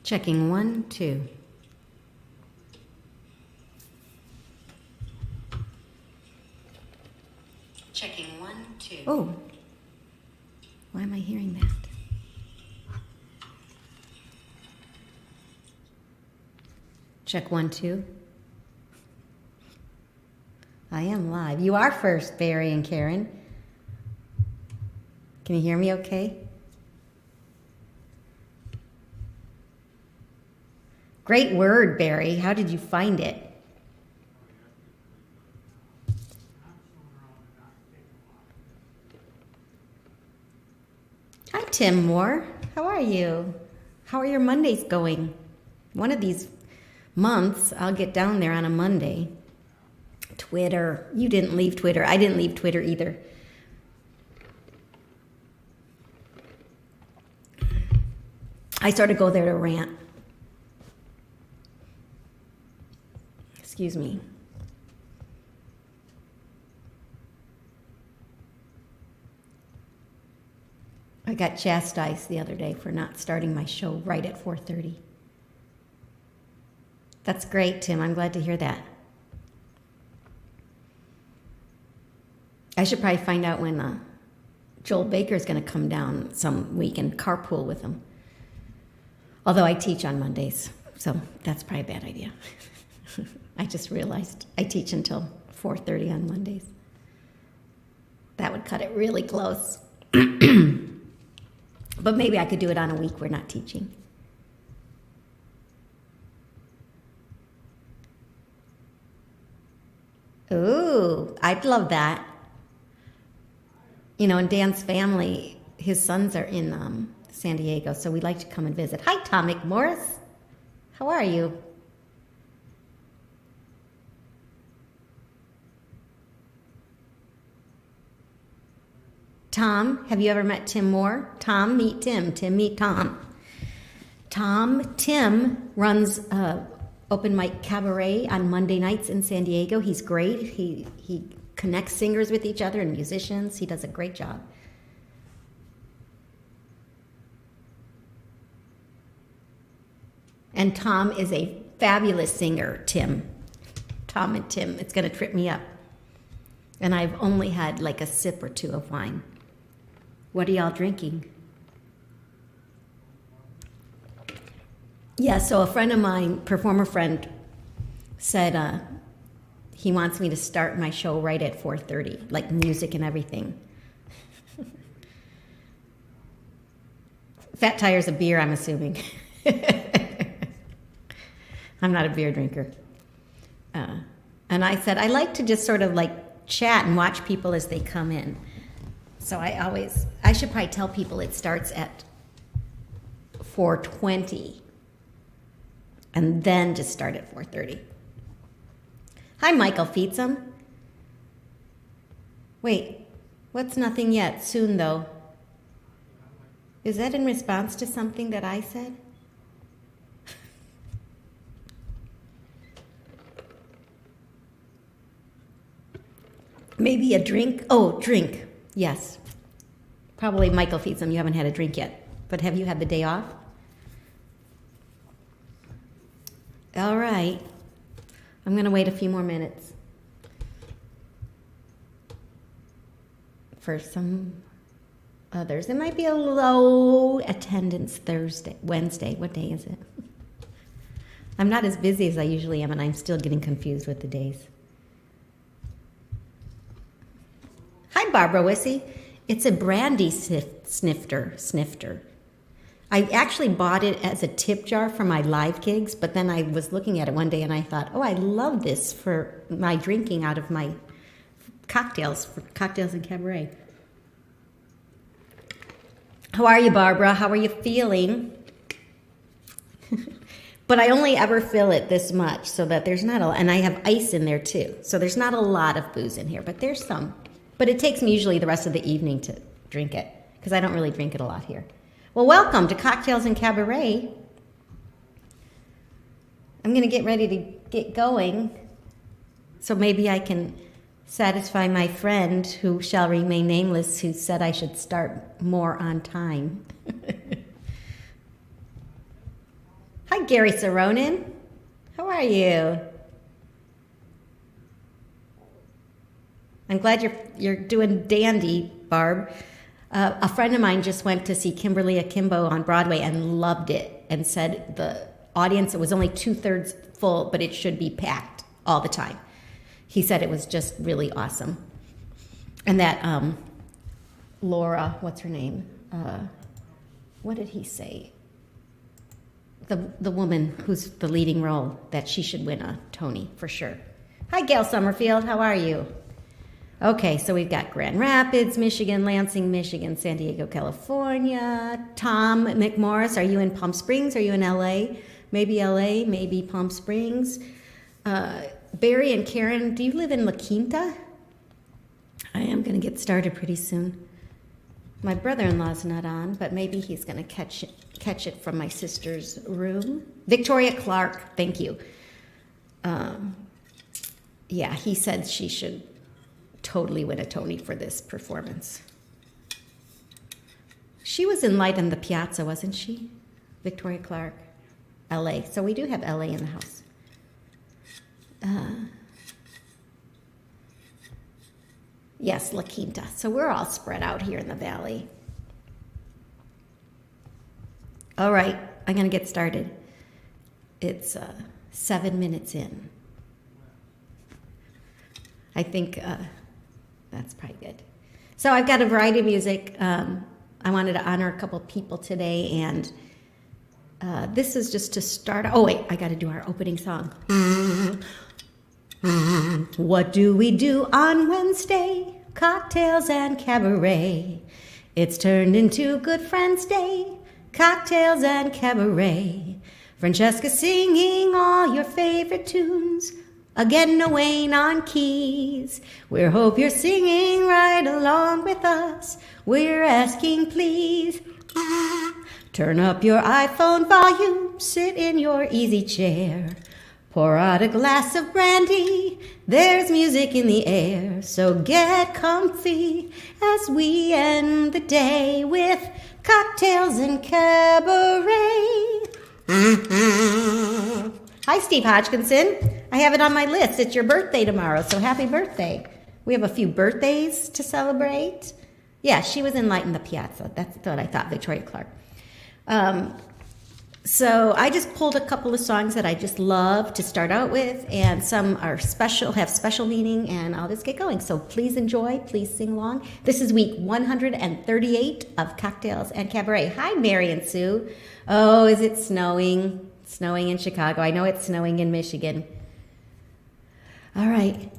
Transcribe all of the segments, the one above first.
Checking 1, 2. Checking 1, 2. Oh, why am I hearing that? Check 1, 2. I am live. You are first, Barry and Karen. Can you hear me okay? Great word, Barry. How did you find it? Hi, Tim Moore. How are you? How are your Mondays going? One of these months, I'll get down there on a Monday. Twitter. You didn't leave Twitter. I didn't leave Twitter either. I sort of go there to rant. Excuse me. I got chastised the other day for not starting my show right at 4:30. That's great, Tim. I'm glad to hear that. I should probably find out when Joel Baker is going to come down some week and carpool with him. Although I teach on Mondays, so that's probably a bad idea. I just realized I teach until 4:30 on Mondays. That would cut it really close. But maybe I could do it on a week we're not teaching. Ooh, I'd love that. You know, in Dan's family, his sons are in San Diego, so we'd like to come and visit. Hi, Tom McMorris. How are you? Tom, have you ever met Tim Moore? Tom, meet Tim. Tim, meet Tom. Tim runs open mic Cabaret on Monday nights in San Diego. He's great. He connects singers with each other and musicians. He does a great job. And Tom is a fabulous singer, Tim. Tom and Tim, it's going to trip me up. And I've only had like a sip or two of wine. What are y'all drinking? Yeah, so a friend of mine, performer friend, said he wants me to start my show right at 4:30, like music and everything. Fat Tire's a beer, I'm assuming. I'm not a beer drinker. And I said, I like to just sort of like chat and watch people as they come in. So I should probably tell people it starts at 4:20 and then just start at 4:30. Hi, Michael Feetsum. Wait, what's nothing yet? Soon, though. Is that in response to something that I said? Maybe a drink? Oh, drink. Yes. Probably Michael Feetsum, you haven't had a drink yet. But have you had the day off? All right. I'm going to wait a few more minutes for some others. It might be a low attendance Wednesday. What day is it? I'm not as busy as I usually am, and I'm still getting confused with the days. Hi, Barbara Wissy. It's a brandy snifter. I actually bought it as a tip jar for my live gigs, but then I was looking at it one day and I thought, oh, I love this for my drinking out of my cocktails, for cocktails and cabaret. How are you, Barbara? How are you feeling? But I only ever fill it this much so that there's not a lot, and I have ice in there too. So there's not a lot of booze in here, but there's some. But it takes me usually the rest of the evening to drink it because I don't really drink it a lot here. Well, welcome to Cocktails and Cabaret. I'm going to get ready to get going so maybe I can satisfy my friend who shall remain nameless who said I should start more on time. Gary Saronin. How are you? I'm glad you're doing dandy, Barb. A friend of mine just went to see Kimberly Akimbo on Broadway and loved it and said the audience, it was only 2/3 full, but it should be packed all the time. He said it was just really awesome. And that Laura, what's her name? What did he say? The woman who's the leading role, that she should win a Tony for sure. Hi, Gail Summerfield. How are you? Okay, so we've got Grand Rapids, Michigan, Lansing, Michigan, San Diego, California. Tom McMorris, are you in Palm Springs? Are you in LA? Maybe maybe Palm Springs. Barry and Karen, do you live in La Quinta? I am going to get started pretty soon. My brother-in-law's not on, but maybe he's going to catch it from my sister's room. Victoria Clark, thank you. Yeah, he said she should totally win a Tony for this performance. She was in Light on the Piazza, wasn't she? Victoria Clark, LA. So we do have LA in the house. Yes, La Quinta. So we're all spread out here in the valley. All right, I'm going to get started. It's 7 minutes in. I think that's probably good. So I've got a variety of music. I wanted to honor a couple people today, and this is just to start. Oh, wait, I got to do our opening song. What do we do on Wednesday? Cocktails and cabaret. It's turned into Good Friends Day. Cocktails and cabaret. Francesca singing all your favorite tunes. Again, no Wayne on keys. We hope you're singing right along with us. We're asking, please. Turn up your iPhone volume. Sit in your easy chair. Pour out a glass of brandy. There's music in the air. So get comfy as we end the day with cocktails and cabaret. Hi, Steve Hodgkinson. I have it on my list. It's your birthday tomorrow, so happy birthday. We have a few birthdays to celebrate. Yeah, she was in Light in the Piazza. That's what I thought, Victoria Clark. So I just pulled a couple of songs that I just love to start out with, and some are special, have special meaning, and I'll just get going. So please enjoy, please sing along. This is week 138 of Cocktails and Cabaret. Hi, Mary and Sue. Oh, is it snowing? Snowing in Chicago. I know it's snowing in Michigan. All right.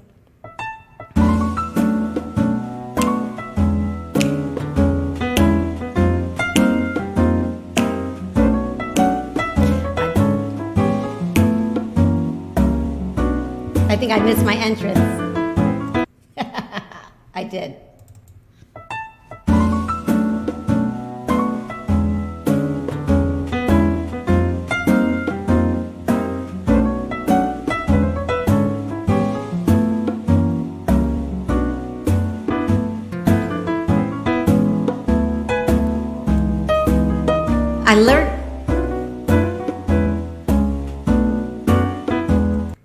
I think I missed my entrance. I did. I learned.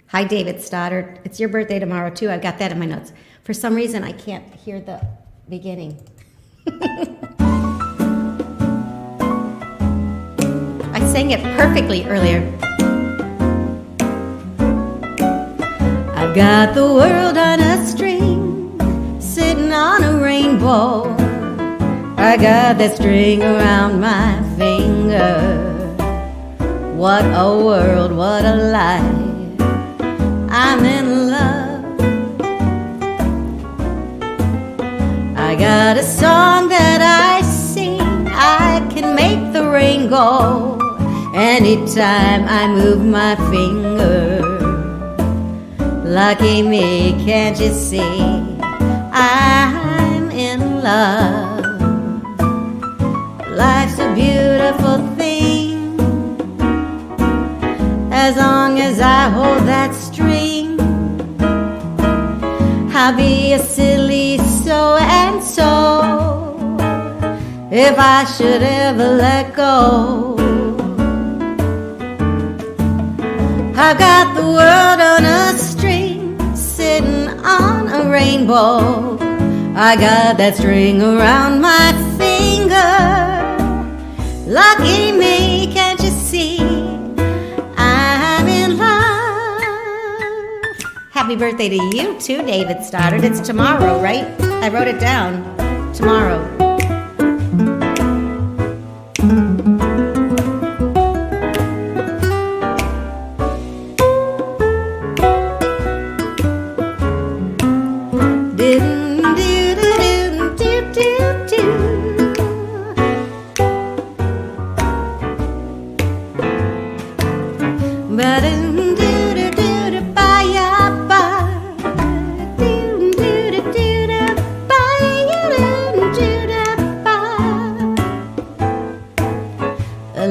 Hi, David Stoddard. It's your birthday tomorrow, too. I've got that in my notes. For some reason, I can't hear the beginning. I sang it perfectly earlier. I've got the world on a string, sitting on a rainbow. I got that string around my finger. What a world, what a life. I'm in love. I got a song that I sing. I can make the rain go anytime I move my finger. Lucky me, can't you see? I'm in love. Life's a beautiful thing. As long as I hold that string, I'll be a silly so-and-so if I should ever let go. I've got the world on a string, sitting on a rainbow. I got that string around my finger. Lucky me, can't you see? I'm in love. Happy birthday to you too, David Stoddard. It's tomorrow, right? I wrote it down. Tomorrow.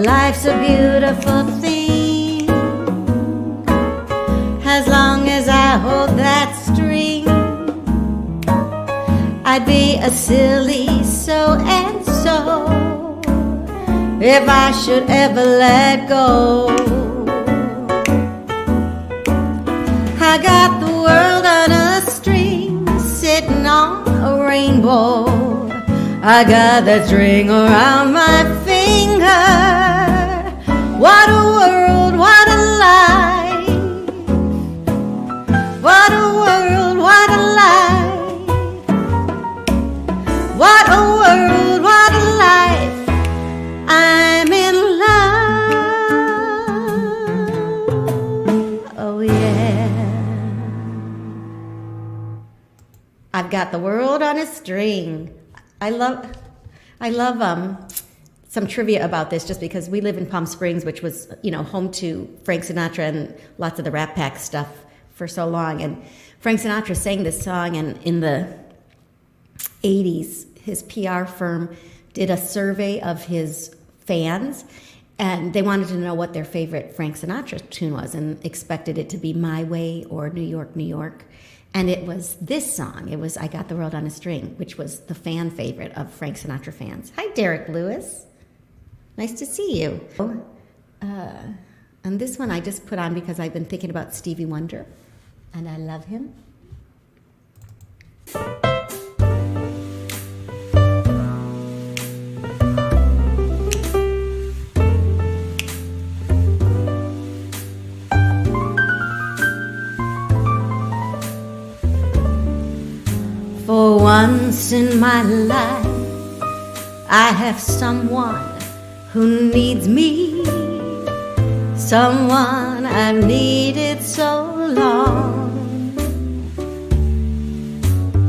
Life's a beautiful thing, as long as I hold that string. I'd be a silly so-and-so if I should ever let go. I got the world on a string, sitting on a rainbow. I got that string around my finger. What a world, what a life. What a world, what a life. What a world, what a life. I'm in love. Oh yeah. I've got the world on a string. I love some trivia about this, just because we live in Palm Springs, which was, home to Frank Sinatra and lots of the Rat Pack stuff for so long. And Frank Sinatra sang this song, and in the 80s, his PR firm did a survey of his fans, and they wanted to know what their favorite Frank Sinatra tune was, and expected it to be My Way or New York, New York. And it was this song. It was I Got the World on a String, which was the fan favorite of Frank Sinatra fans. Hi, Derek Lewis. Nice to see you. And this one I just put on because I've been thinking about Stevie Wonder, and I love him. For once in my life, I have someone who needs me, someone I've needed so long.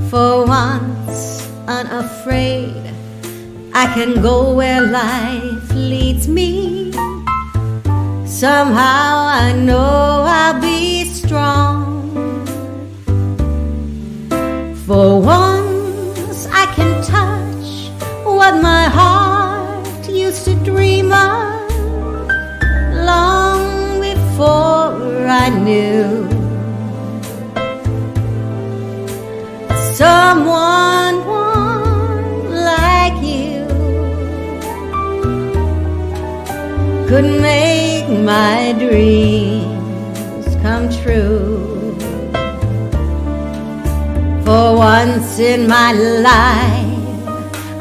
For once, unafraid, I can go where life leads me. Somehow I know I'll be strong. For once, I can touch what my heart used to dream of long before I knew someone warm like you could make my dreams come true. For once in my life,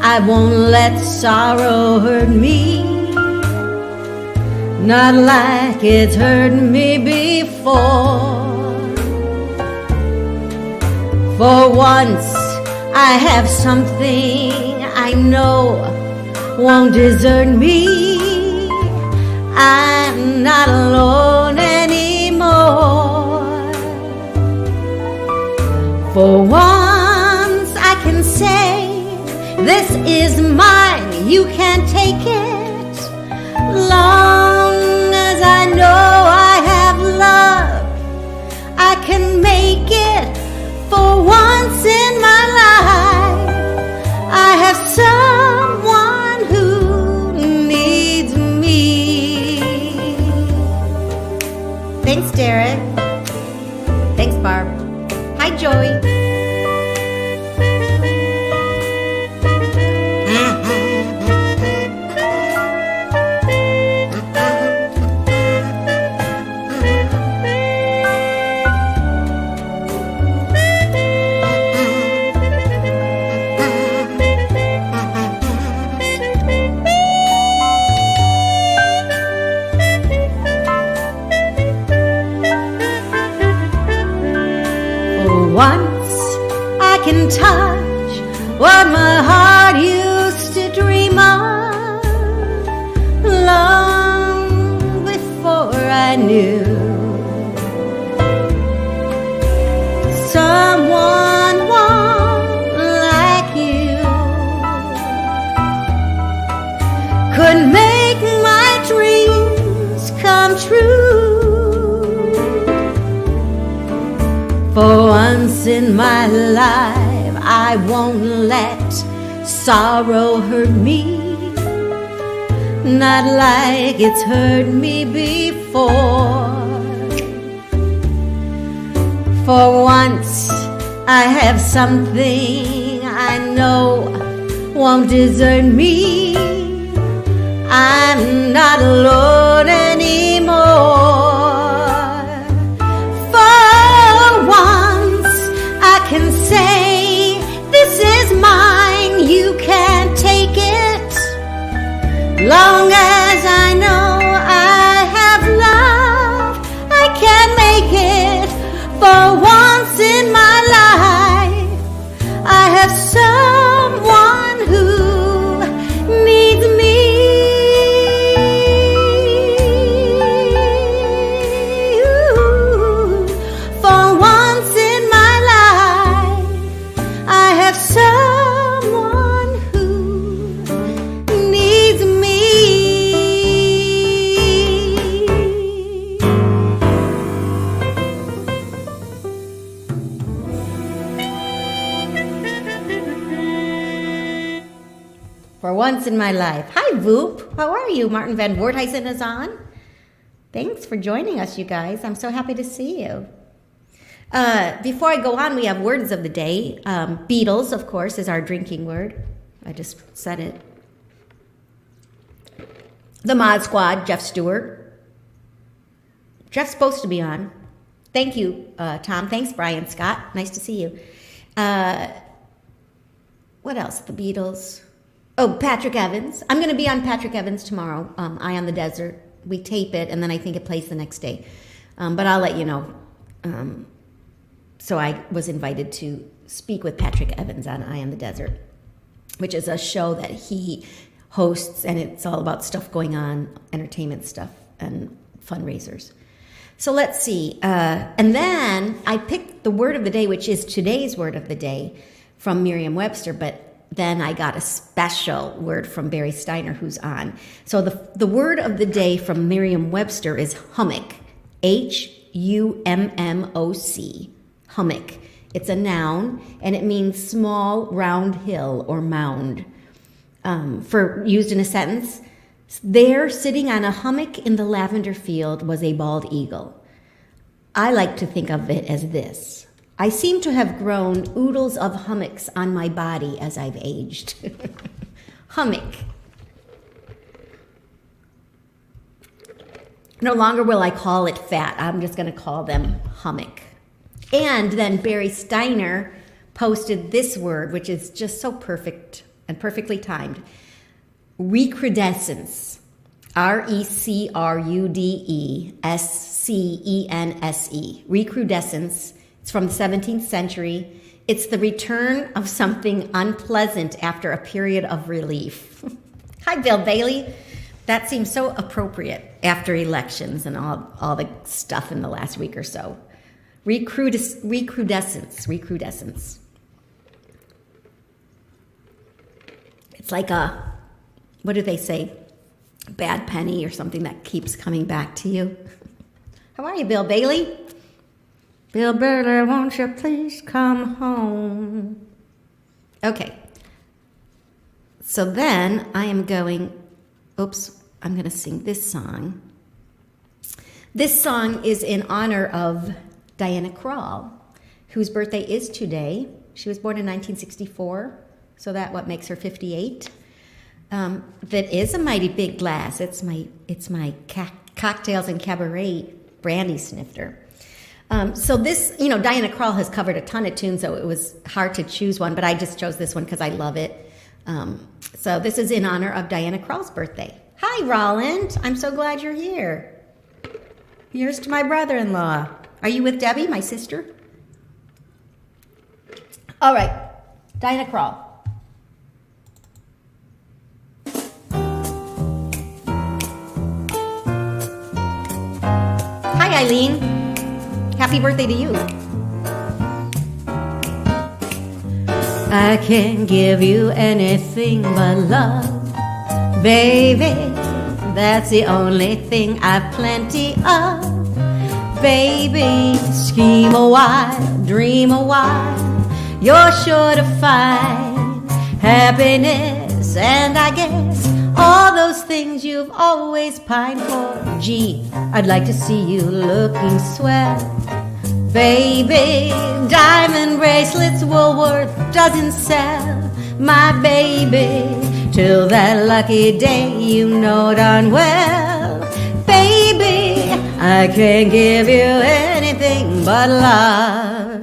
I won't let sorrow hurt me, not like it's hurt me before. For once, I have something I know won't desert me. I'm not alone anymore. For once, I can say, this is mine, you can't take it. Long as I know I have love, I can make it. For once in my life, I have someone who needs me. Thanks, Derek. Thanks, Barb. Hi, Joey. touch what my heart used to dream of long before I knew someone warm like you could make my dreams come true. For once in my life, I won't let sorrow hurt me, not like it's hurt me before. For once, I have something I know won't desert me. I'm not alone anymore. Can say this is mine, you can't take it. Long as I know I have love, I can make it. For once in my life, I have someone who needs me. Ooh, for once in my someone who needs me. For once in my life. Hi, Voop. How are you? Martin Van Voorthuizen is on. Thanks for joining us, you guys. I'm so happy to see you. Before I go on, we have words of the day. Beatles, of course, is our drinking word. I just said it. The Mod Squad, Jeff Stewart. Jeff's supposed to be on. Thank you, Tom. Thanks, Brian Scott. Nice to see you. What else? The Beatles. Oh, Patrick Evans. I'm going to be on Patrick Evans tomorrow, Eye on the Desert. We tape it, and then I think it plays the next day. But I'll let you know. So I was invited to speak with Patrick Evans on Eye on the Desert, which is a show that he hosts, and it's all about stuff going on, entertainment stuff and fundraisers. So let's see. And then I picked the word of the day, which is today's word of the day from Merriam-Webster, but then I got a special word from Barry Steiner, who's on. So the word of the day from Merriam-Webster is hummock, Hummoc. Hummock. It's a noun, and it means small, round hill or mound. For used in a sentence, there, sitting on a hummock in the lavender field, was a bald eagle. I like to think of it as this. I seem to have grown oodles of hummocks on my body as I've aged. Hummock. No longer will I call it fat. I'm just going to call them hummock. And then Barry Steiner posted this word, which is just so perfect and perfectly timed. Recrudescence. Recrudescence. Recrudescence. It's from the 17th century. It's the return of something unpleasant after a period of relief. Hi, Bill Bailey. That seems so appropriate after elections and all the stuff in the last week or so. Recrudescence. It's like a, what do they say? Bad penny or something that keeps coming back to you. How are you, Bill Bailey? Bill Bailey, won't you please come home? Okay. So then I am going, I'm going to sing this song. This song is in honor of Diana Krall, whose birthday is today. She was born in 1964, so that what makes her 58. That is a mighty big glass. It's my cocktails and cabaret brandy snifter. So this, Diana Krall has covered a ton of tunes, so it was hard to choose one, but I just chose this one because I love it. So this is in honor of Diana Krall's birthday. Hi, Roland. I'm so glad you're here. Here's to my brother-in-law. Are you with Debbie, my sister? All right. Diana Krall. Hi, Eileen. Happy birthday to you. I can't give you anything but love, baby. That's the only thing I've plenty of. Baby, scheme a while, dream a while, you're sure to find happiness, and I guess all those things you've always pined for. Gee, I'd like to see you looking swell. Baby, diamond bracelets Woolworth doesn't sell. My baby, till that lucky day, you know darn well. Baby, I can't give you anything but love.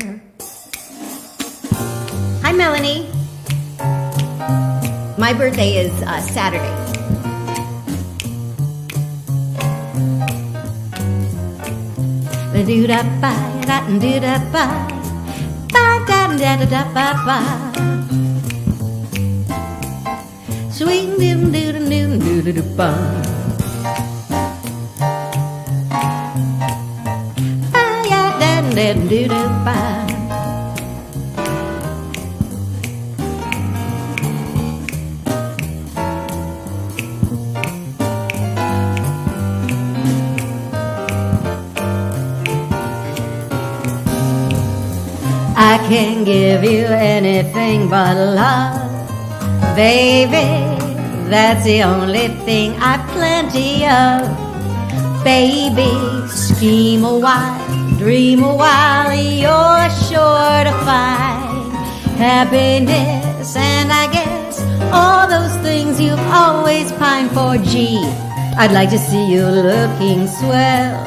Hi, Melanie. My birthday is Saturday. Do da ba da do da ba ba da da da da ba ba. Swing doo doo doo doo doo doo ba. Ba ya da da doo doo ba. I can't give you anything but love, baby. That's the only thing I've plenty of. Baby, scheme a while, dream a while, you're sure to find happiness, and I guess all those things you've always pined for. Gee, I'd like to see you looking swell.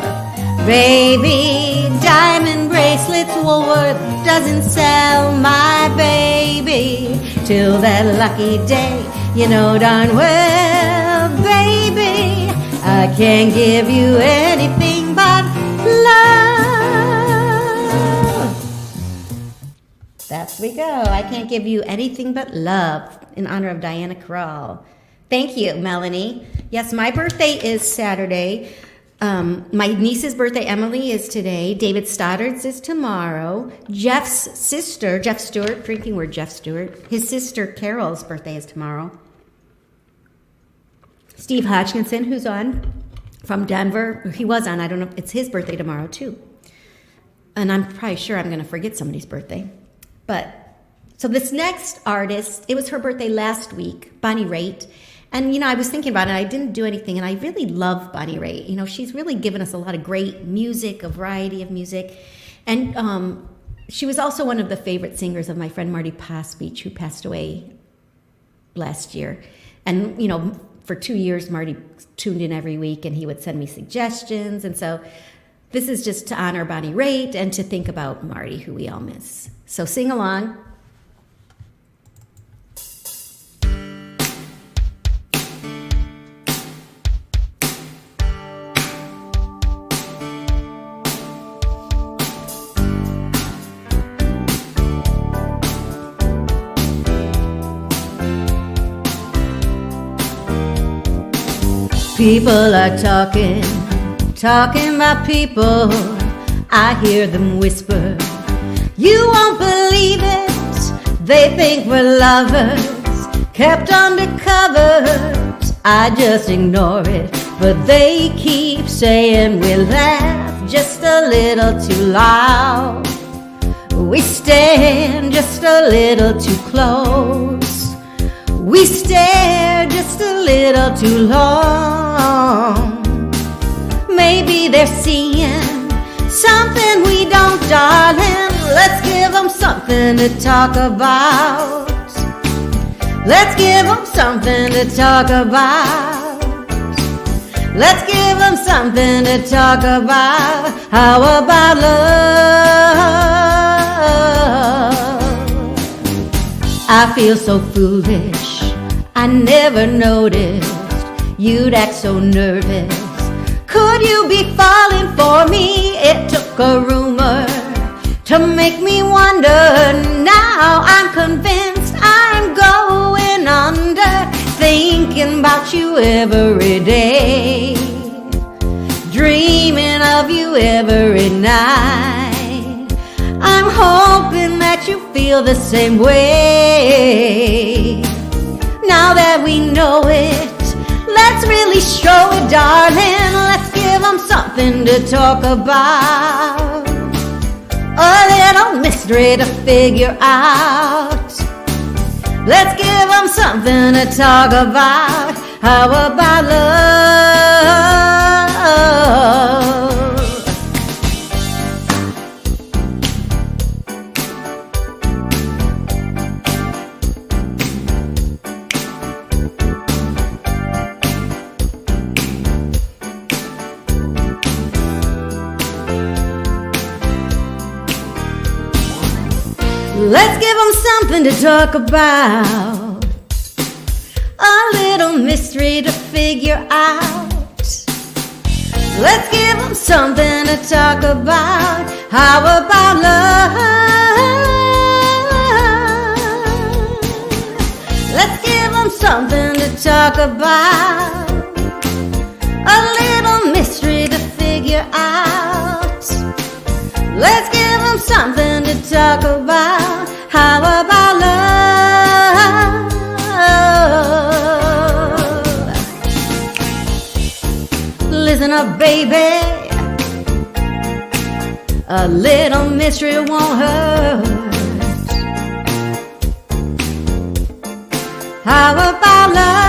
Baby, diamond bracelets Woolworth doesn't sell. My baby, till that lucky day, you know darn well. Baby, I can't give you anything but love. That's we go. I can't give you anything but love, in honor of Diana Krall. Thank you, Melanie. Yes, my birthday is Saturday. My niece's birthday, Emily, is today. David Stoddard's is tomorrow. Jeff's sister, Jeff Stewart, drinking word Jeff Stewart. His sister Carol's birthday is tomorrow. Steve Hodgkinson, who's on from Denver. He was on, I don't know, it's his birthday tomorrow too. And I'm probably sure I'm going to forget somebody's birthday. But, so this next artist, it was her birthday last week, Bonnie Raitt. And, you know, I was thinking about it. I didn't do anything, and I really love Bonnie Raitt. You know, she's really given us a lot of great music, a variety of music. And she was also one of the favorite singers of my friend Marty Pasbeach, who passed away last year. And, you know, for 2 years, Marty tuned in every week, and he would send me suggestions. And so this is just to honor Bonnie Raitt and to think about Marty, who we all miss. So sing along. People are talking about people. I hear them whisper, you won't believe it. They think we're lovers, kept under covers. I just ignore it, but they keep saying we laugh just a little too loud. We stand just a little too close. We stare just a little too long. Maybe they're seeing something we don't, darling. Let's give them something to talk about. Let's give them something to talk about. Let's give them something to talk about. How about love? I feel so foolish, I never noticed you'd act so nervous. Could you be falling for me? It took a rumor to make me wonder. Now I'm convinced I'm going under, thinking about you every day, dreaming of you every night. I'm hoping that you feel the same way. Now that we know it, let's really show it, darling. Let's give them something to talk about, a little mystery to figure out. Let's give them something to talk about. How about love? Let's give them something to talk about, a little mystery to figure out. Let's give them something to talk about. How about love? Let's give them something to talk about, a little mystery to figure out. Let's give them something to talk about. How about love? Listen up, baby. A little mystery won't hurt. How about love?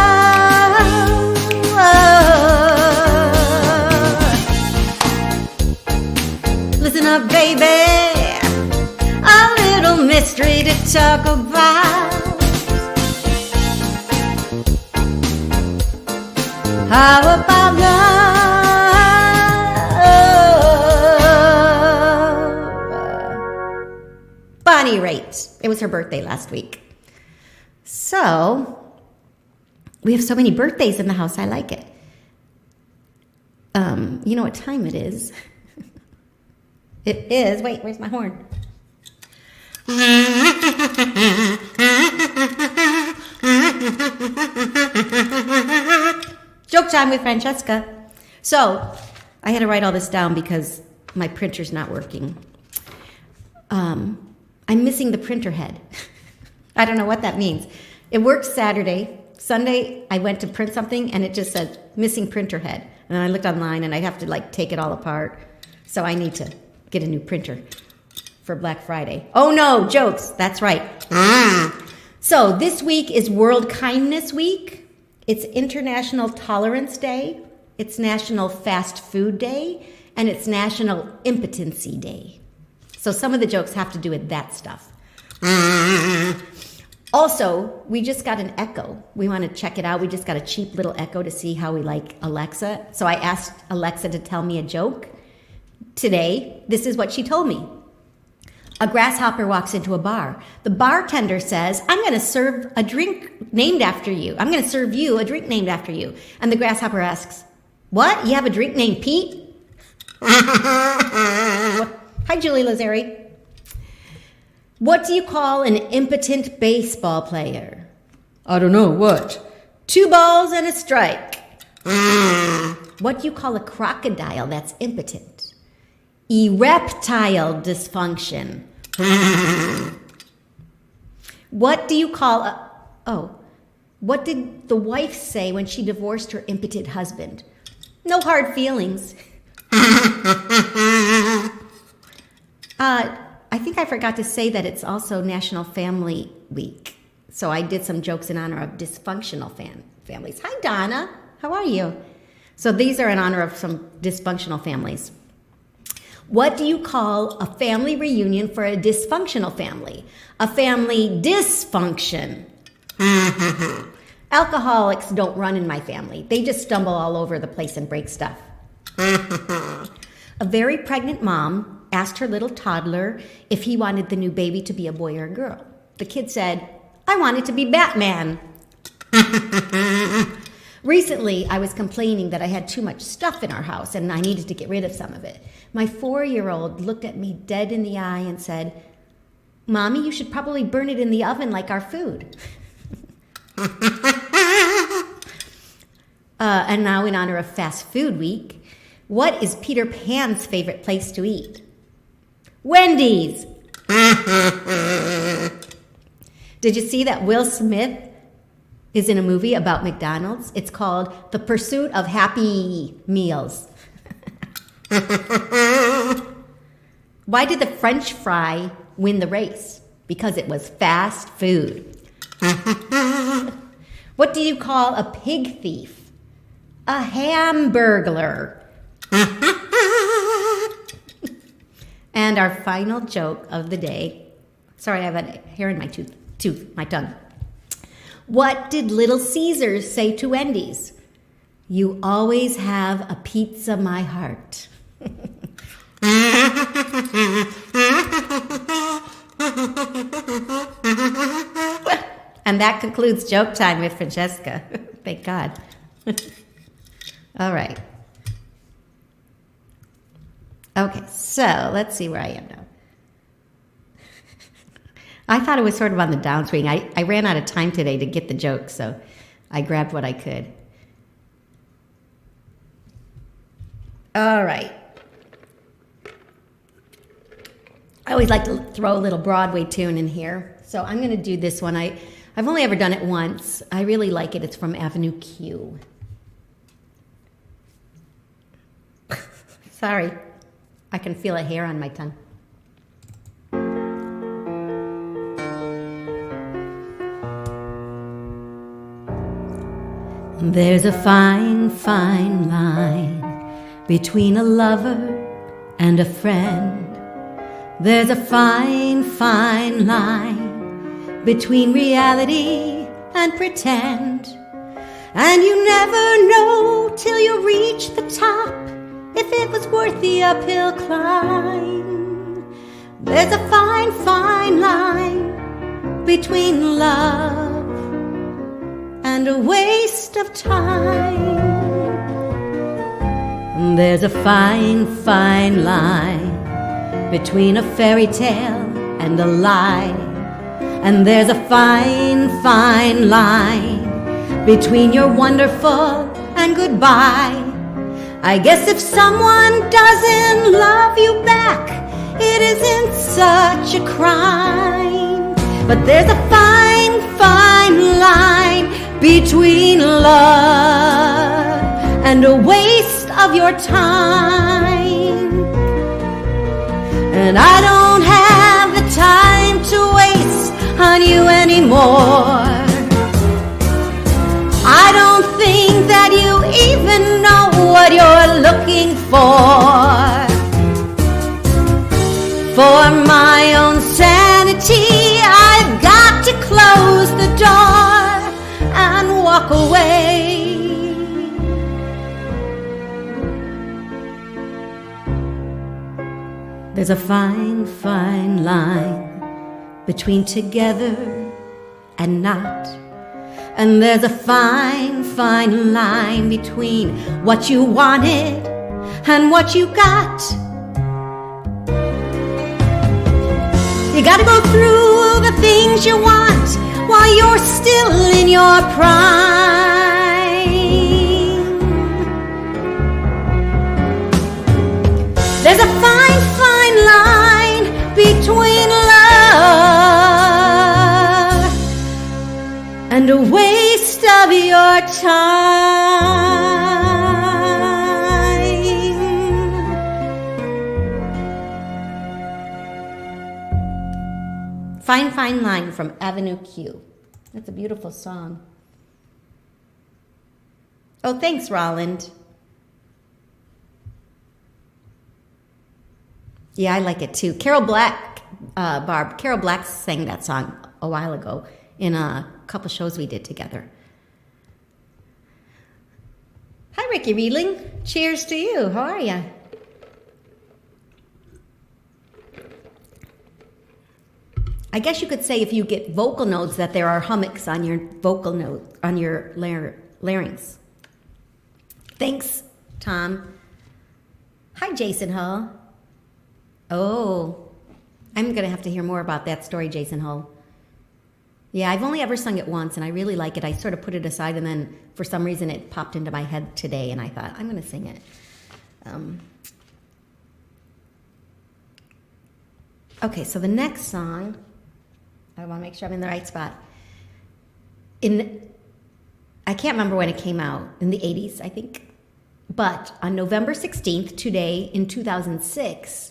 Listen up, baby. A little mystery to talk about. How about love? Bonnie Raitt. It was her birthday last week. So, we have so many birthdays in the house. I like it. You know what time it is? It is, wait, where's my horn? Joke time with Francesca. So, I had to write all this down because my printer's not working. I'm missing the printer head. I don't know what that means. It worked Saturday. Sunday, I went to print something and it just said missing printer head. And I looked online and I'd have to like take it all apart. So I need to get a new printer for Black Friday. Oh no, jokes. That's right. So this week is World Kindness Week. It's International Tolerance Day. It's National Fast Food Day. And it's National Impotency Day. So some of the jokes have to do with that stuff. Also, we just got an Echo. We want to check it out. We just got a cheap little Echo to see how we like Alexa. So I asked Alexa to tell me a joke. Today, this is what she told me. A grasshopper walks into a bar. The bartender says, I'm going to serve a drink named after you. I'm going to serve you a drink named after you. And the grasshopper asks, what? You have a drink named Pete? Hi, Julie Lazari. What do you call an impotent baseball player? I don't know, what? 2 balls and a strike. What do you call a crocodile that's impotent? Erectile dysfunction. What do you call what did the wife say when she divorced her impotent husband? No hard feelings. I think I forgot to say that it's also National Family Week. So I did some jokes in honor of dysfunctional families. Hi, Donna. How are you? So these are in honor of some dysfunctional families. What do you call a family reunion for a dysfunctional family? A family dysfunction. Alcoholics don't run in my family. They just stumble all over the place and break stuff. A very pregnant mom asked her little toddler if he wanted the new baby to be a boy or a girl. The kid said, I want it to be Batman. Recently, I was complaining that I had too much stuff in our house and I needed to get rid of some of it. My 4-year-old looked at me dead in the eye and said, Mommy, you should probably burn it in the oven like our food. And now, in honor of Fast Food Week, what is Peter Pan's favorite place to eat? Wendy's. Did you see that Will Smith is in a movie about McDonald's? It's called The Pursuit of Happy Meals. Why did the French fry win the race? Because it was fast food. What do you call a pig thief? A hamburglar. And our final joke of the day. Sorry, I have a hair in my my tongue. What did Little Caesars say to Wendy's? You always have a pizza, my heart. And that concludes Joke Time with Francesca. Thank God. All right. Okay, so let's see where I am now. I thought it was sort of on the downswing. I ran out of time today to get the joke, so I grabbed what I could. All right. I always like to throw a little Broadway tune in here, so I'm going to do this one. I've only ever done it once. I really like it. It's from Avenue Q. Sorry, I can feel a hair on my tongue. There's a fine, fine line between a lover and a friend. There's a fine, fine line between reality and pretend. And you never know till you reach the top if it was worth the uphill climb. There's a fine, fine line between love and a waste of time. There's a fine, fine line between a fairy tale and a lie. And there's a fine, fine line between you're wonderful and goodbye. I guess if someone doesn't love you back, it isn't such a crime. But there's a fine, fine line between love and a waste of your time. And I don't have the time to waste on you anymore. I don't think that you even know what you're looking for. For my own sanity, I've got to close the door and walk away. There's a fine, fine line between together and not. And there's a fine, fine line between what you wanted and what you got. You gotta go through the things you want while you're still in your prime. There's a fine, fine line between love and a waste of your time. Fine, fine line from Avenue Q. That's a beautiful song. Oh, thanks, Rolland. Yeah, I like it too. Carol Black sang that song a while ago in a couple shows we did together. Hi, Ricky Riedling. Cheers to you. How are you? I guess you could say if you get vocal notes that there are hummocks on your vocal note, on your larynx. Thanks, Tom. Hi, Jason Hull. Oh, I'm going to have to hear more about that story, Jason Hull. Yeah, I've only ever sung it once, and I really like it. I sort of put it aside, and then for some reason it popped into my head today, and I thought, I'm going to sing it. Okay, so the next song, I want to make sure I'm in the right spot. I can't remember when it came out, in the 80s, I think. But on November 16th, today, in 2006,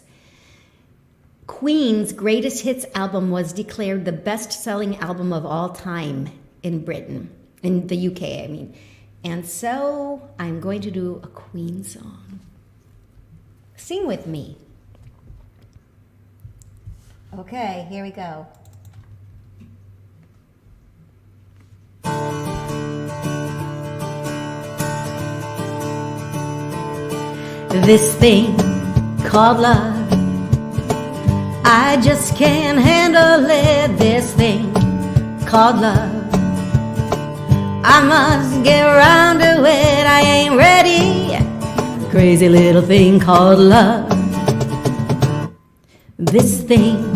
Queen's Greatest Hits album was declared the best-selling album of all time in Britain, in the UK, I mean. And so I'm going to do a Queen song. Sing with me. Okay, here we go. This thing called love, I just can't handle it. This thing called love, I must get around to it. I ain't ready. Crazy little thing called love. This thing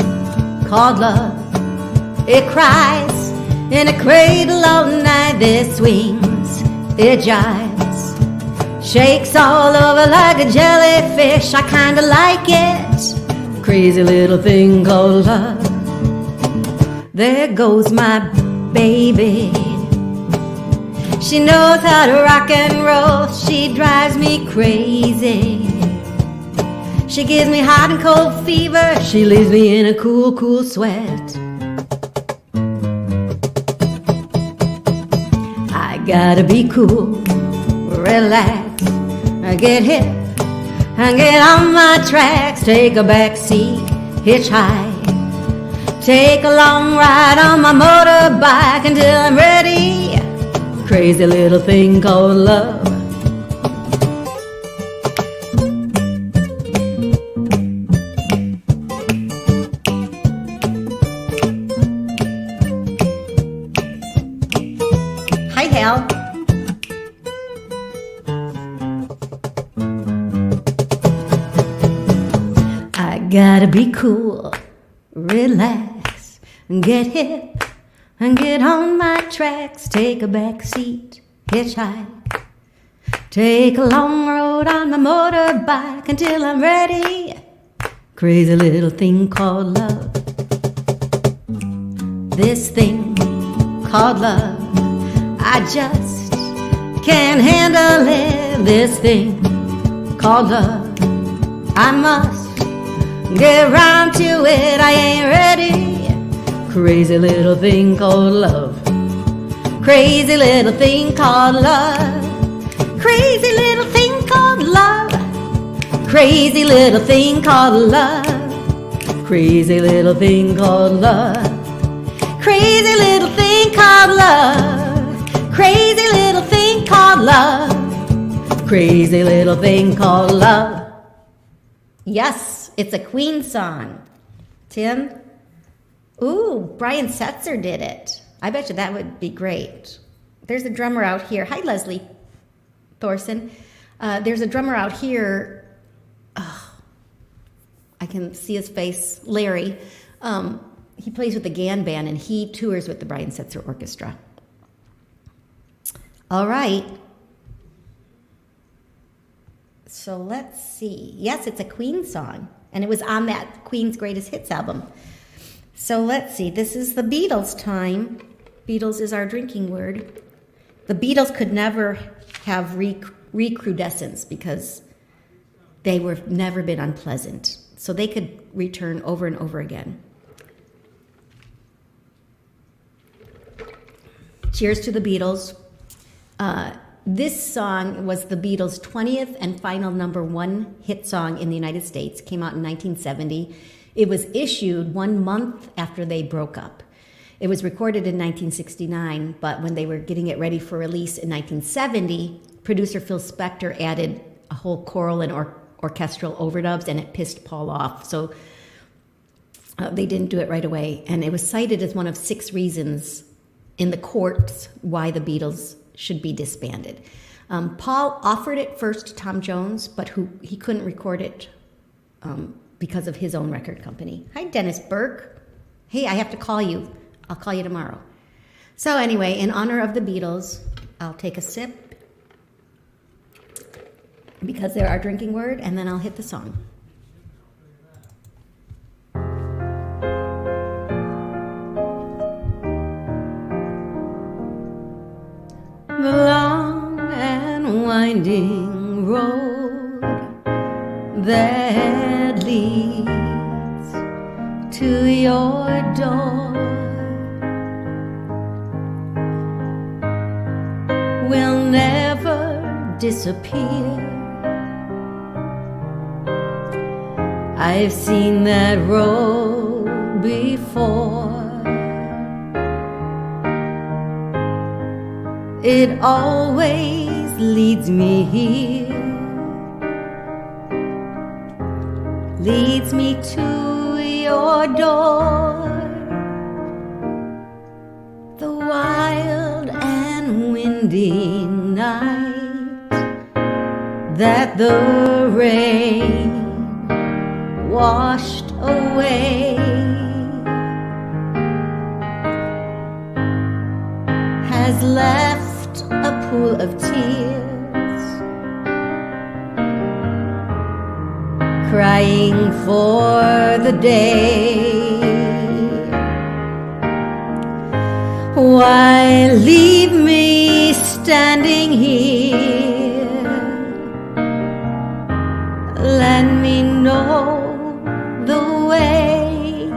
called love, it cries in a cradle all night. This swings, it jives, shakes all over like a jellyfish. I kinda like it. Crazy little thing called love. There goes my baby. She knows how to rock and roll. She drives me crazy. She gives me hot and cold fever. She leaves me in a cool, cool sweat. I gotta be cool, relax, get hip, and get on my tracks. Take a back seat, hitchhike, take a long ride on my motorbike until I'm ready. Crazy little thing called love. Hi, Hal. I gotta be cool, relax, and get hip, and get on my tracks. Take a back seat, hitchhike, take a long road on my motorbike until I'm ready. Crazy little thing called love. This thing called love, I just can't handle it. This thing called love, I must get round to it. I ain't ready. Crazy little thing called love. Crazy little thing called love. Crazy little thing called love. Crazy little thing called love. Crazy little thing called love. Crazy little thing called love. Crazy little thing called love. Crazy little thing called love. Yes, it's a Queen song. Tim? Ooh, Brian Setzer did it. I bet you that would be great. There's a drummer out here. Hi, Leslie Thorson. There's a drummer out here. Oh, I can see his face. Larry. He plays with the Gann Band, and he tours with the Brian Setzer Orchestra. All right. So let's see. Yes, it's a Queen song, and it was on that Queen's Greatest Hits album. So let's see. This is the Beatles time. Beatles is our drinking word. The Beatles could never have recrudescence because they were never been unpleasant. So they could return over and over again. Cheers to the Beatles. This song was the Beatles' 20th and final #1 hit song in the United States. Came out in 1970. It was issued 1 month after they broke up. It was recorded in 1969, but when they were getting it ready for release in 1970, producer Phil Spector added a whole choral and orchestral overdubs, and it pissed Paul off. So they didn't do it right away. And it was cited as one of 6 reasons in the courts why the Beatles should be disbanded. Paul offered it first to Tom Jones, but he couldn't record it because of his own record company. Hi, Dennis Burke. Hey, I have to call you. I'll call you tomorrow. So anyway, in honor of the Beatles, I'll take a sip because they're our drinking word, and then I'll hit the song. The long and winding road that leads to your door will never disappear. I've seen that road before. It always leads me here, leads me to your door. The wild and windy night that the rain washed away has left a pool of tears, crying for the day. Why leave me standing here? Let me know the way.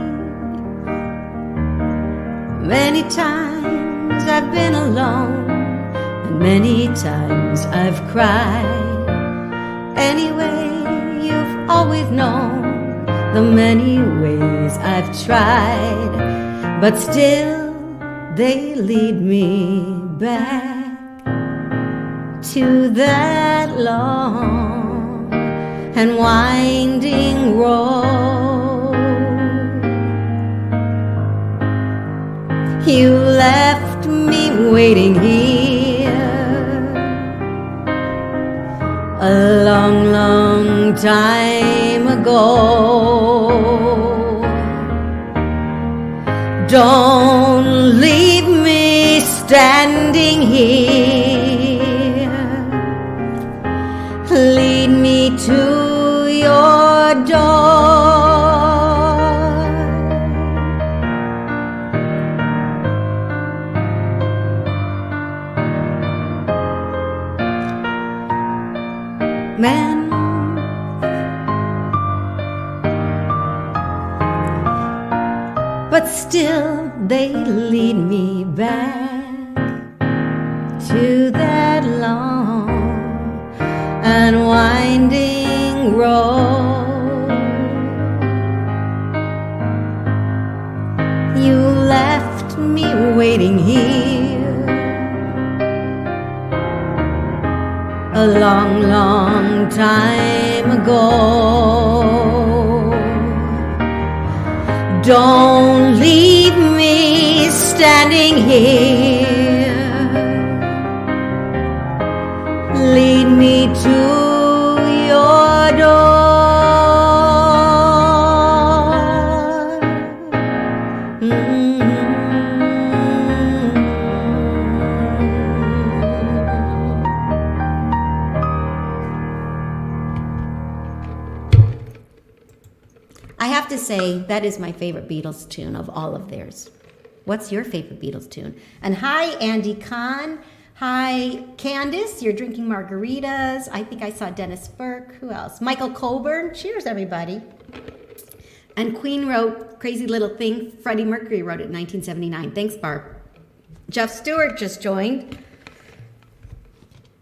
Many times I've been alone, and many times I've cried. Anyway, you've always known the many ways I've tried, but still they lead me back to that long and winding road. You left me waiting here a long, long time ago. Don't leave me standing here. Lead me to your door. Man, but still they lead me back to that long and winding road. You left me waiting here a long, long time ago. Don't leave me standing here. Lead me to your door. I have to say, that is my favorite Beatles tune of all of theirs. What's your favorite Beatles tune? And hi, Andy Kahn. Hi, Candace. You're drinking margaritas. I think I saw Dennis Burke. Who else? Michael Coburn. Cheers, everybody. And Queen wrote Crazy Little Thing. Freddie Mercury wrote it in 1979. Thanks, Barb. Jeff Stewart just joined.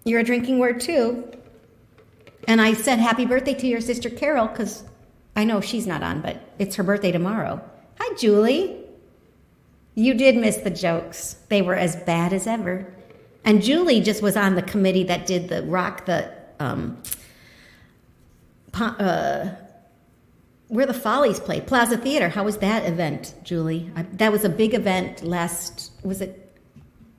You're a drinking word, too. And I said happy birthday to your sister, Carol, because I know she's not on, but it's her birthday tomorrow. Hi, Julie. You did miss the jokes. They were as bad as ever. And Julie just was on the committee that did the where the Follies played, Plaza Theater. How was that event, Julie? That was a big event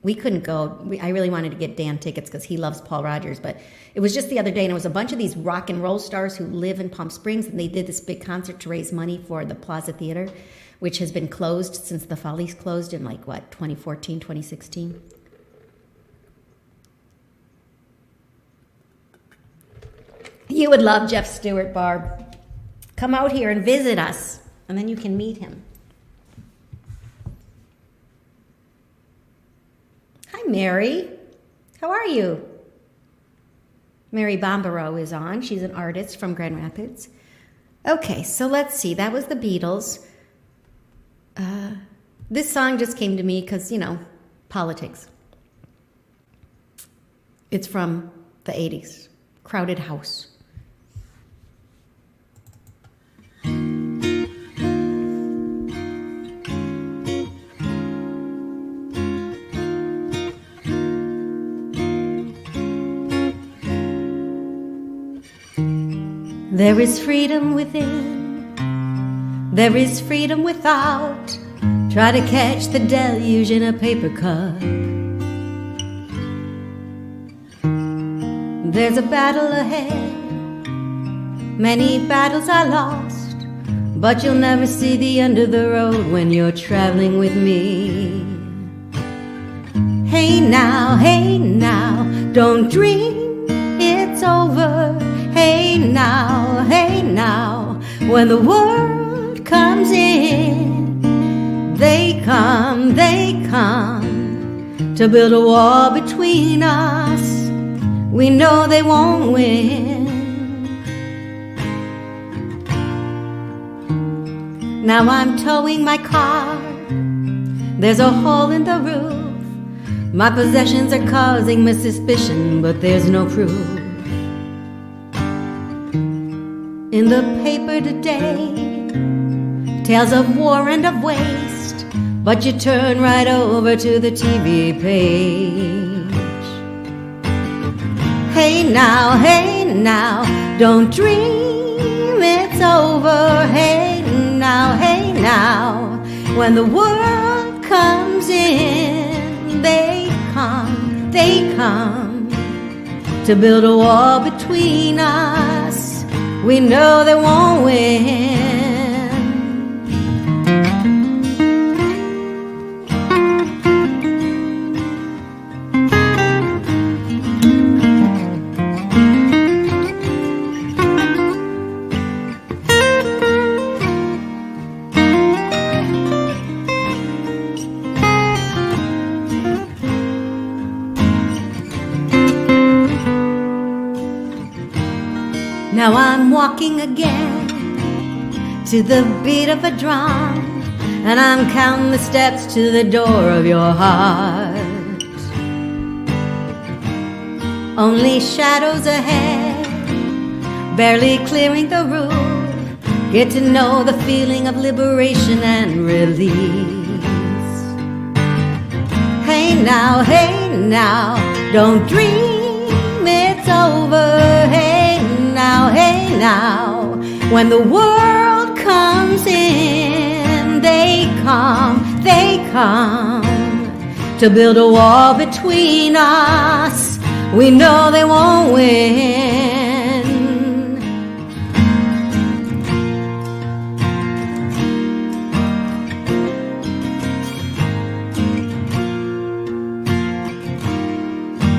we couldn't go. I really wanted to get Dan tickets because he loves Paul Rogers, but it was just the other day, and it was a bunch of these rock and roll stars who live in Palm Springs, and they did this big concert to raise money for the Plaza Theater. which has been closed since the Follies closed in 2014, 2016. You would love Jeff Stewart, Barb. Come out here and visit us, and then you can meet him. Hi, Mary. How are you? Mary Bombero is on. She's an artist from Grand Rapids. Okay, so let's see. That was the Beatles. This song just came to me because, politics. It's from the 80s. Crowded House. There is freedom within, there is freedom without. Try to catch the deluge in a paper cup. There's a battle ahead, many battles are lost, but you'll never see the end of the road when you're traveling with me. Hey now, don't dream it's over. Hey now, when the world comes in, they come to build a wall between us. We know they won't win. Now I'm towing my car, there's a hole in the roof. My possessions are causing me suspicion, but there's no proof. In the paper today, tales of war and of waste, but you turn right over to the TV page. Hey now, don't dream it's over. Hey now, when the world comes in, they come to build a wall between us. We know they won't win. Now I'm walking again to the beat of a drum, and I'm counting the steps to the door of your heart. Only shadows ahead, barely clearing the roof. Get to know the feeling of liberation and release. Hey now, don't dream it's over. Hey now, when the world comes in, they come to build a wall between us. We know they won't win.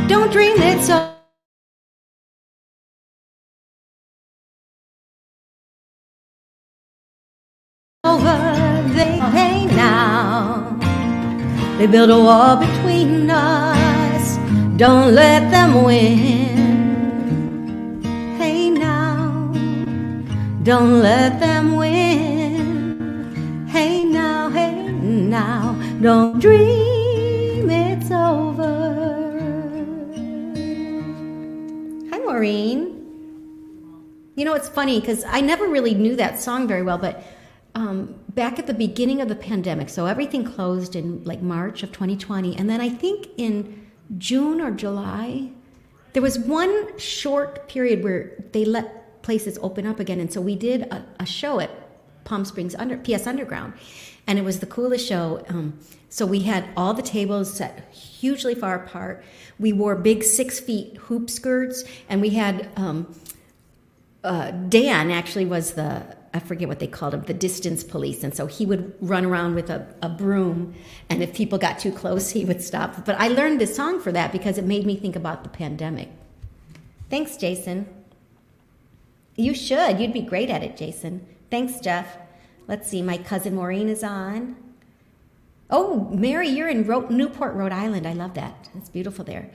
Don't dream it's over. Hey now, they build a wall between us. Don't let them win. Hey now, don't let them win. Hey now, don't dream it's over. Hi, Maureen. It's funny because I never really knew that song very well, but back at the beginning of the pandemic, so everything closed in March of 2020, and then I think in June or July, there was one short period where they let places open up again, and so we did a show at Palm Springs PS Underground, and it was the coolest show. So we had all the tables set hugely far apart. We wore big 6 feet hoop skirts, and we had Dan actually was the I forget what they called him, the distance police. And so he would run around with a broom, and if people got too close, he would stop. But I learned this song for that because it made me think about the pandemic. Thanks, Jason. You should. You'd be great at it, Jason. Thanks, Jeff. Let's see. My cousin Maureen is on. Oh, Mary, you're in Newport, Rhode Island. I love that. It's beautiful there.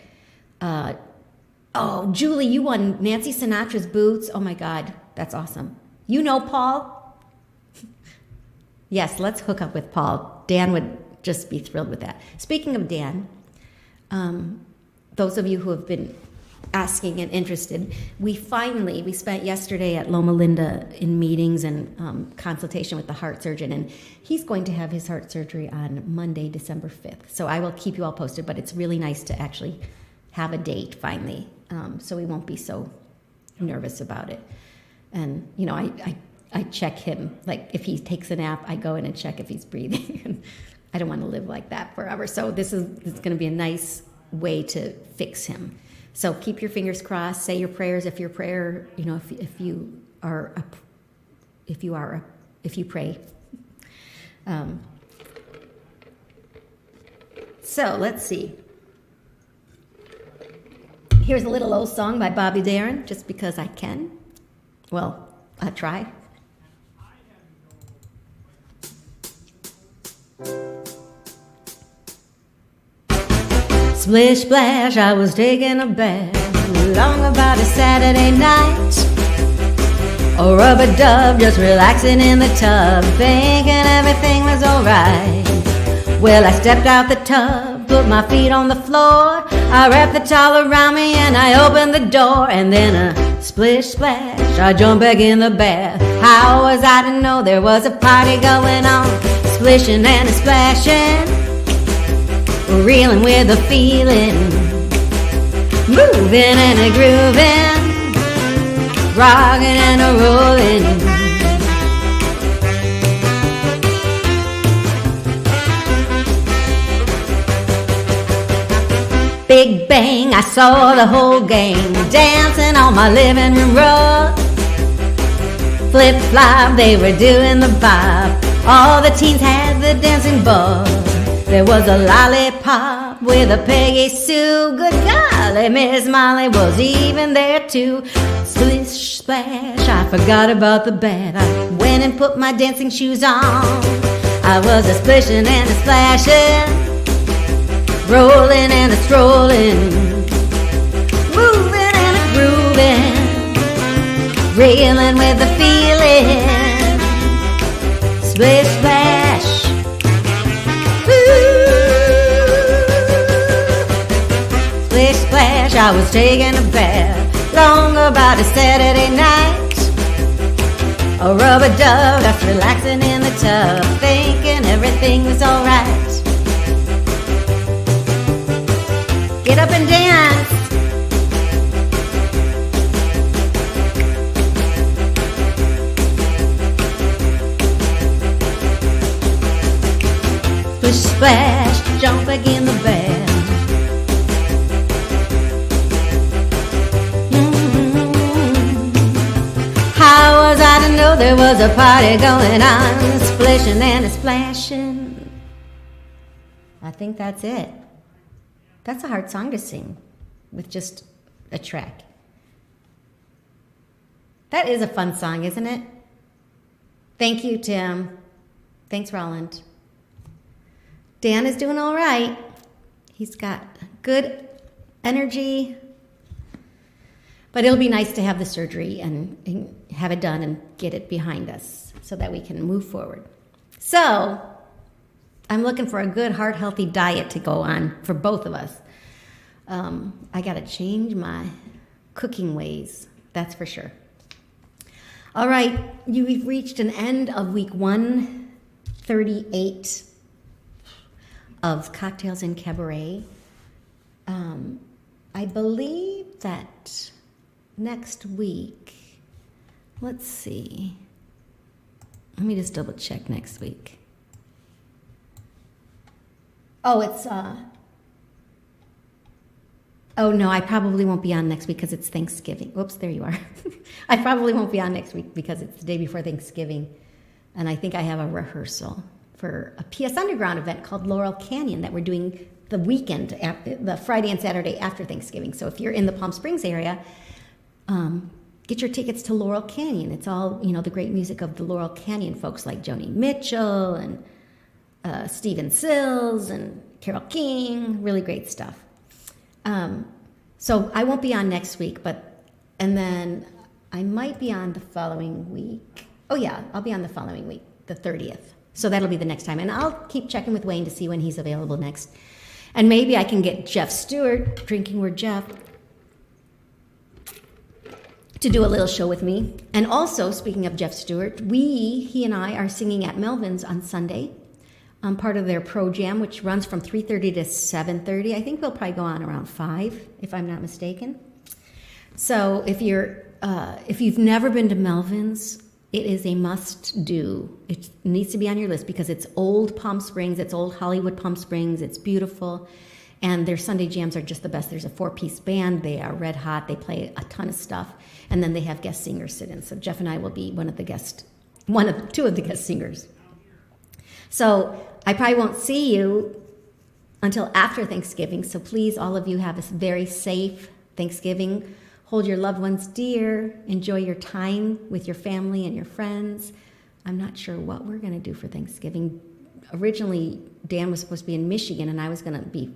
Oh, Julie, you won Nancy Sinatra's boots. Oh, my God. That's awesome. You know Paul? Yes, let's hook up with Paul. Dan would just be thrilled with that. Speaking of Dan, those of you who have been asking and interested, we spent yesterday at Loma Linda in meetings and consultation with the heart surgeon, and he's going to have his heart surgery on Monday, December 5th. So I will keep you all posted, but it's really nice to actually have a date finally, so we won't be so nervous about it. And, you know, I check him. Like, if he takes a nap, I go in and check if he's breathing. I don't want to live like that forever. So this is going to be a nice way to fix him. So keep your fingers crossed. Say your prayers if your prayer, you know, if you pray. So let's see. Here's a little old song by Bobby Darin, just because I can. Well, I'll try. Splish splash, I was taking a bath long about a Saturday night. A rubber dub, just relaxing in the tub, thinking everything was alright. Well, I stepped out the tub, put my feet on the floor, I wrapped the towel around me and I opened the door, and then a splish splash, I jumped back in the bath. How was I to know there was a party going on? Splishing and a splashing, reeling with a feeling, moving and a grooving, rocking and a rolling. Big bang, I saw the whole gang dancing on my living room rug. Flip flop, they were doing the bob. All the teens had the dancing bug. There was a lollipop with a Peggy Sue. Good golly, Miss Molly was even there too. Splish splash, I forgot about the bed. I went and put my dancing shoes on. I was a splishing and a splashing, rolling and a strolling, moving and a grooving, reeling with the feeling. Splish splash, splish splash, I was taking a bath long about a Saturday night. A rubber dub, just relaxing in the tub, thinking everything was alright. Get up and dance. Splish splash, jump back in the bed. How was I to know there was a party going on? Splishing and a splashing. I think that's it. That's a hard song to sing with just a track. That is a fun song, isn't it? Thank you, Tim. Thanks, Roland. Dan is doing all right. He's got good energy. But it'll be nice to have the surgery and have it done and get it behind us so that we can move forward. So I'm looking for a good, heart-healthy diet to go on for both of us. I got to change my cooking ways, that's for sure. All right, we've reached an end of week 138 of Cocktails in Cabaret. I believe that next week, let's see. Let me just double check next week. Oh, it's Oh, no, I probably won't be on next week because it's Thanksgiving. Whoops, there you are. I probably won't be on next week because it's the day before Thanksgiving. And I think I have a rehearsal for a PS Underground event called Laurel Canyon that we're doing the weekend, the Friday and Saturday after Thanksgiving. So if you're in the Palm Springs area, get your tickets to Laurel Canyon. It's all, the great music of the Laurel Canyon folks like Joni Mitchell and Stephen Sills and Carole King. Really great stuff. So I won't be on next week, and then I might be on the following week. Oh yeah, I'll be on the following week, the 30th. So that'll be the next time. And I'll keep checking with Wayne to see when he's available next. And maybe I can get Jeff Stewart, Drinking Word Jeff, to do a little show with me. And also, speaking of Jeff Stewart, he and I are singing at Melvin's on Sunday. Part of their Pro Jam, which runs from 3:30 to 7:30. I think they'll probably go on around 5, if I'm not mistaken. So if you've never been to Melvin's, it is a must-do. It needs to be on your list because it's old Palm Springs. It's old Hollywood Palm Springs. It's beautiful. And their Sunday jams are just the best. There's a 4-piece band. They are red hot. They play a ton of stuff. And then they have guest singers sit in. So Jeff and I will be two of the guest singers. So I probably won't see you until after Thanksgiving. So please, all of you, have a very safe Thanksgiving. Hold your loved ones dear. Enjoy your time with your family and your friends. I'm not sure what we're going to do for Thanksgiving. Originally, Dan was supposed to be in Michigan, and I was going to be,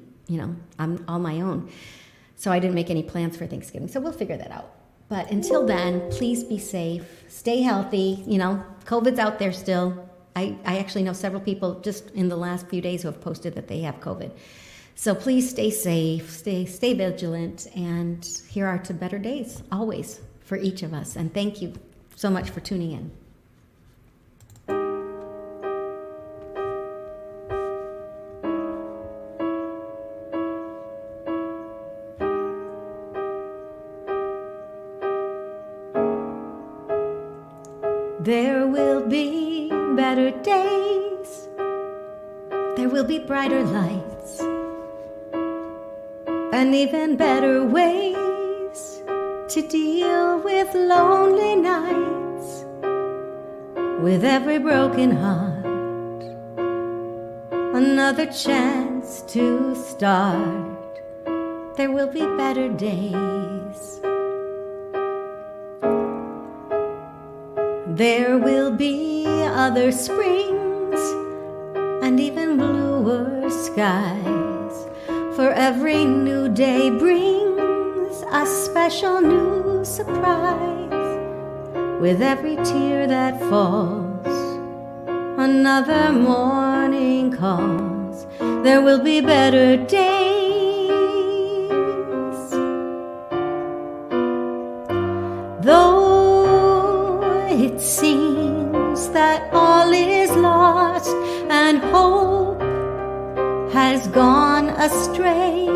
I'm on my own. So I didn't make any plans for Thanksgiving. So we'll figure that out. But until then, please be safe. Stay healthy. COVID's out there still. I actually know several people just in the last few days who have posted that they have COVID. So please stay safe, stay vigilant, and here are to better days, always, for each of us. And thank you so much for tuning in. There will be better days. There will be brighter lights and even better ways to deal with lonely nights. With every broken heart, another chance to start. There will be better days. There will be other springs and even bluer skies. For every new day brings a special new surprise. With every tear that falls, another morning calls. There will be better days. Though it seems that all is lost and hope has gone astray,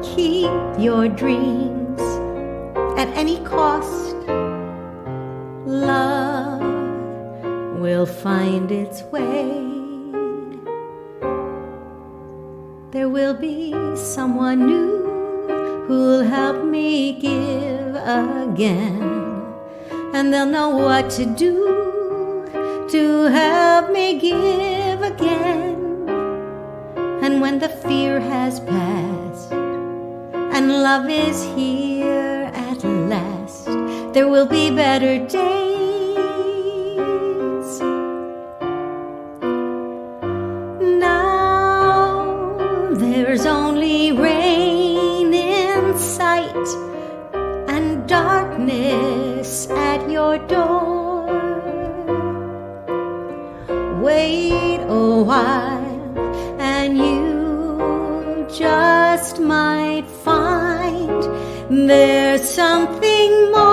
keep your dreams at any cost. Love will find its way. There will be someone new who'll help me give again, and they'll know what to do to help me give again. And when the fear has passed and love is here at last, there will be better days. Now there's only rain in sight and darkness at your door. Wait a while and you just might find there's something more.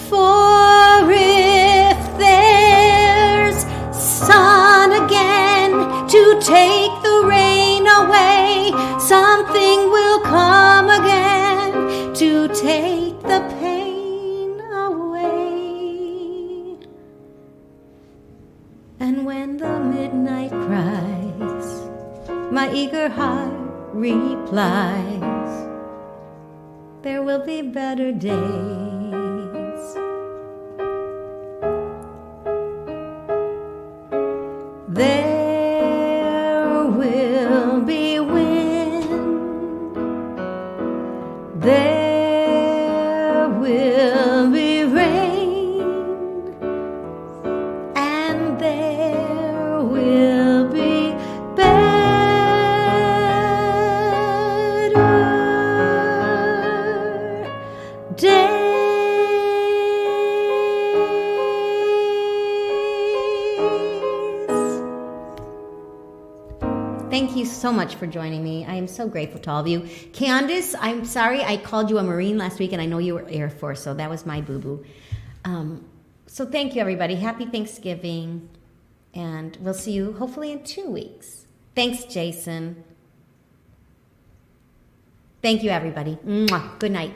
For if there's sun again to take the rain away, something will come again to take the pain away. And when the midnight cries my eager heart replies, there will be better days. There will be wind, there will be rain, and there will be better days. Thank you so much for joining me. I am so grateful to all of you. Candice, I'm sorry I called you a Marine last week, and I know you were Air Force, so that was my boo-boo. So thank you, everybody. Happy Thanksgiving, and we'll see you hopefully in 2 weeks. Thanks, Jason. Thank you, everybody. Mwah. Good night.